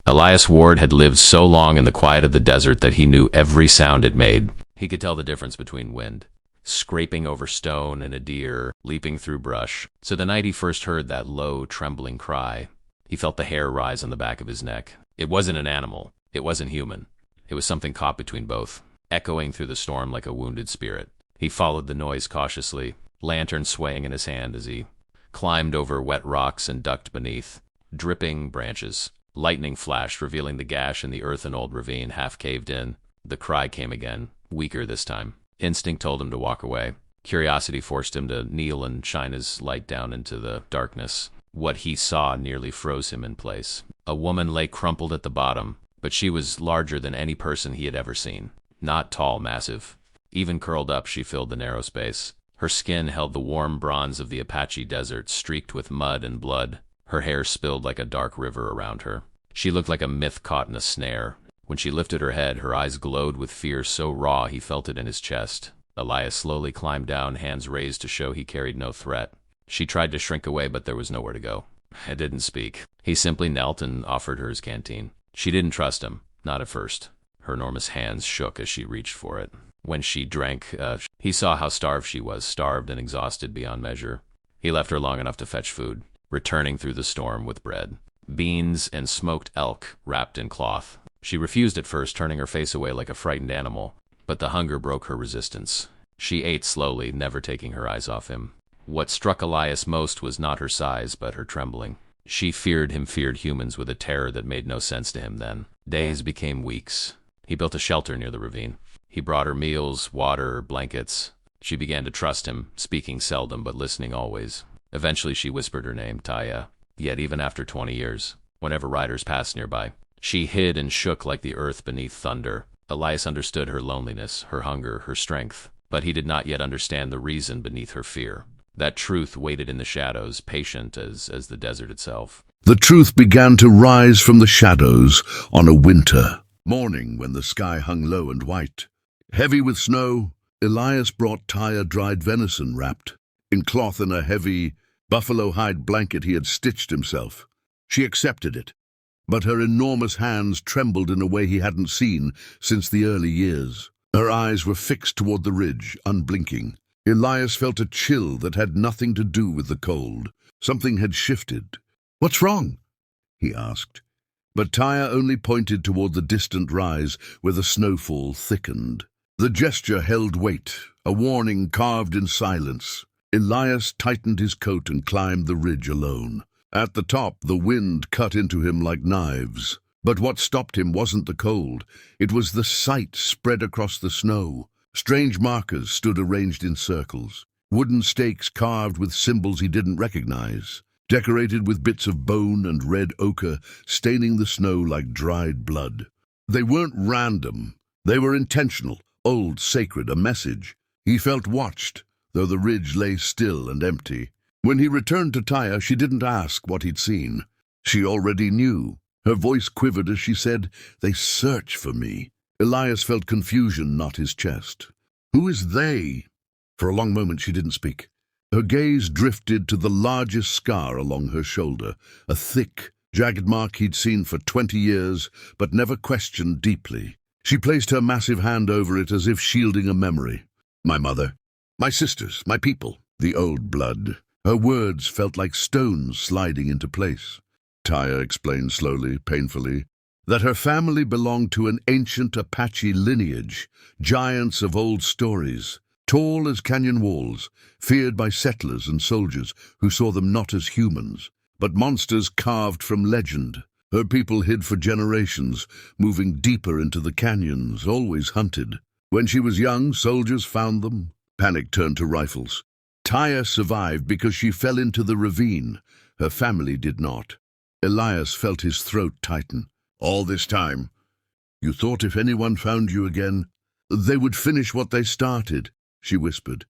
Elias Ward had lived so long in the quiet of the desert that he knew every sound it made. He could tell the difference between wind, scraping over stone, and a deer leaping through brush. So the night he first heard that low, trembling cry, he felt the hair rise on the back of his neck. It wasn't an animal. It wasn't human. It was something caught between both, echoing through the storm like a wounded spirit. He followed the noise cautiously, lantern swaying in his hand as he climbed over wet rocks and ducked beneath dripping branches. Lightning flashed, revealing the gash in the earthen old ravine half caved in. The cry came again, weaker this time. Instinct told him to walk away. Curiosity forced him to kneel and shine his light down into the darkness. What he saw nearly froze him in place. A woman lay crumpled at the bottom, but she was larger than any person he had ever seen. Not tall, massive. Even curled up, she filled the narrow space. Her skin held the warm bronze of the Apache desert, streaked with mud and blood. Her hair spilled like a dark river around her. She looked like a myth caught in a snare. When she lifted her head, her eyes glowed with fear so raw he felt it in his chest. Elias slowly climbed down, hands raised to show he carried no threat. She tried to shrink away, but there was nowhere to go. It didn't speak. He simply knelt and offered her his canteen. She didn't trust him, not at first. Her enormous hands shook as she reached for it. When she drank, he saw how starved she was, starved and exhausted beyond measure. He left her long enough to fetch food, returning through the storm with bread, beans, and smoked elk wrapped in cloth. She refused at first, turning her face away like a frightened animal, but the hunger broke her resistance. She ate slowly, never taking her eyes off him. What struck Elias most was not her size, but her trembling. She feared humans with a terror that made no sense to him then. Days became weeks. He built a shelter near the ravine. He brought her meals, water, blankets. She began to trust him, speaking seldom but listening always. Eventually she whispered her name, Taya. Yet even after 20 years, whenever riders passed nearby, she hid and shook like the earth beneath thunder. Elias understood her loneliness, her hunger, her strength, but he did not yet understand the reason beneath her fear. That truth waited in the shadows, patient as the desert itself. The truth began to rise from the shadows on a winter morning when the sky hung low and white. Heavy with snow, Elias brought Taya dried venison wrapped in cloth and a heavy buffalo hide blanket he had stitched himself. She accepted it, but her enormous hands trembled in a way he hadn't seen since the early years. Her eyes were fixed toward the ridge, unblinking. Elias felt a chill that had nothing to do with the cold. Something had shifted. "What's wrong?" he asked. But Taya only pointed toward the distant rise where the snowfall thickened. The gesture held weight, a warning carved in silence. Elias tightened his coat and climbed the ridge alone. At the top, the wind cut into him like knives. But what stopped him wasn't the cold. It was the sight spread across the snow. Strange markers stood arranged in circles. Wooden stakes carved with symbols he didn't recognize, decorated with bits of bone and red ochre staining the snow like dried blood. They weren't random. They were intentional, old, sacred, a message. He felt watched, though the ridge lay still and empty. When he returned to Taya, she didn't ask what he'd seen. She already knew. Her voice quivered as she said, "They search for me." Elias felt confusion knot his chest. "Who is they?" For a long moment she didn't speak. Her gaze drifted to the largest scar along her shoulder, a thick, jagged mark he'd seen for 20 years, but never questioned deeply. She placed her massive hand over it as if shielding a memory. "My mother, my sisters, my people, the old blood." Her words felt like stones sliding into place. Taya explained slowly, painfully, that her family belonged to an ancient Apache lineage, giants of old stories, tall as canyon walls, feared by settlers and soldiers who saw them not as humans, but monsters carved from legend. Her people hid for generations, moving deeper into the canyons, always hunted. When she was young, soldiers found them. Panic turned to rifles. Taya survived because she fell into the ravine. Her family did not. Elias felt his throat tighten. "All this time, you thought if anyone found you again, they would finish what they started," she whispered.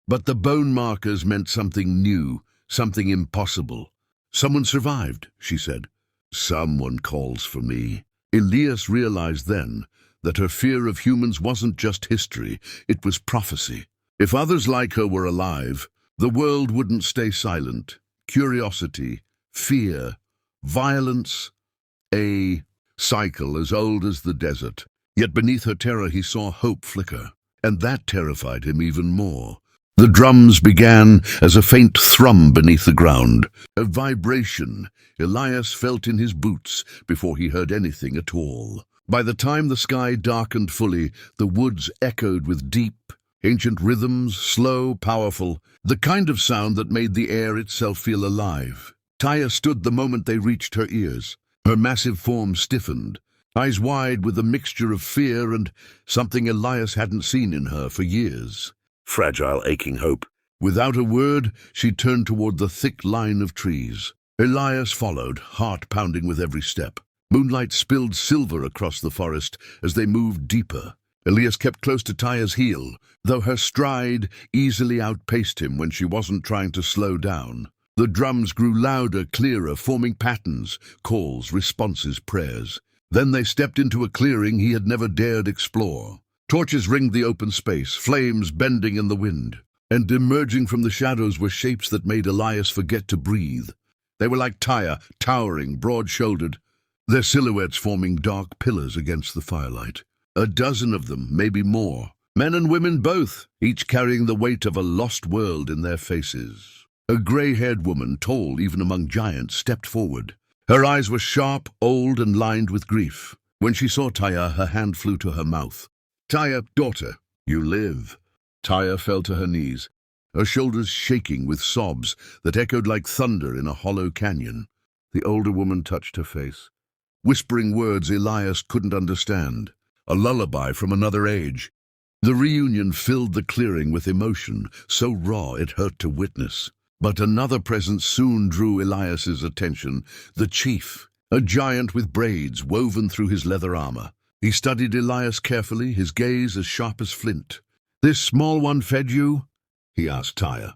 But the bone markers meant something new, something impossible. "Someone survived," she said. "Someone calls for me." Elias realized then that her fear of humans wasn't just history, it was prophecy. If others like her were alive, the world wouldn't stay silent. Curiosity, fear, violence, a cycle as old as the desert. Yet beneath her terror he saw hope flicker, and that terrified him even more. The drums began as a faint thrum beneath the ground, a vibration Elias felt in his boots before he heard anything at all. By the time the sky darkened fully, the woods echoed with deep, ancient rhythms, slow, powerful, the kind of sound that made the air itself feel alive. Taya stood the moment they reached her ears. Her massive form stiffened, eyes wide with a mixture of fear and something Elias hadn't seen in her for years. Fragile, aching hope. Without a word, she turned toward the thick line of trees. Elias followed, heart pounding with every step. Moonlight spilled silver across the forest as they moved deeper. Elias kept close to Taya's heel, though her stride easily outpaced him when she wasn't trying to slow down. The drums grew louder, clearer, forming patterns, calls, responses, prayers. Then they stepped into a clearing he had never dared explore. Torches ringed the open space, flames bending in the wind, and emerging from the shadows were shapes that made Elias forget to breathe. They were like Taya, towering, broad-shouldered, their silhouettes forming dark pillars against the firelight. A dozen of them, maybe more, men and women both, each carrying the weight of a lost world in their faces. A grey-haired woman, tall even among giants, stepped forward. Her eyes were sharp, old, and lined with grief. When she saw Taya, her hand flew to her mouth. "Taya, daughter, you live." Taya fell to her knees, her shoulders shaking with sobs that echoed like thunder in a hollow canyon. The older woman touched her face, whispering words Elias couldn't understand, a lullaby from another age. The reunion filled the clearing with emotion, so raw it hurt to witness. But another presence soon drew Elias's attention, the chief, a giant with braids woven through his leather armor. He studied Elias carefully, his gaze as sharp as flint. "This small one fed you?" he asked Taya.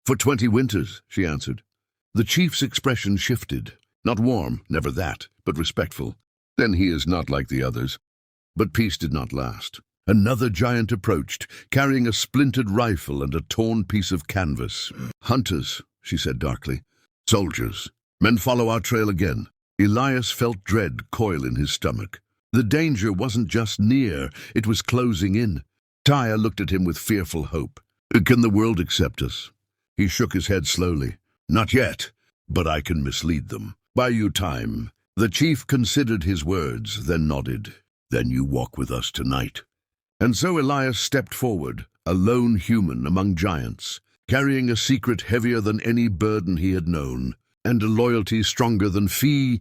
"For 20 winters," she answered. The chief's expression shifted. Not warm, never that, but respectful. "Then he is not like the others." But peace did not last. Another giant approached, carrying a splintered rifle and a torn piece of canvas. "Hunters," she said darkly. "Soldiers. Men follow our trail again." Elias felt dread coil in his stomach. The danger wasn't just near, it was closing in. Taya looked at him with fearful hope. "Can the world accept us?" He shook his head slowly. "Not yet, but I can mislead them. Buy you time." The chief considered his words, then nodded. "Then you walk with us tonight." And so Elias stepped forward, a lone human among giants, carrying a secret heavier than any burden he had known, and a loyalty stronger than fee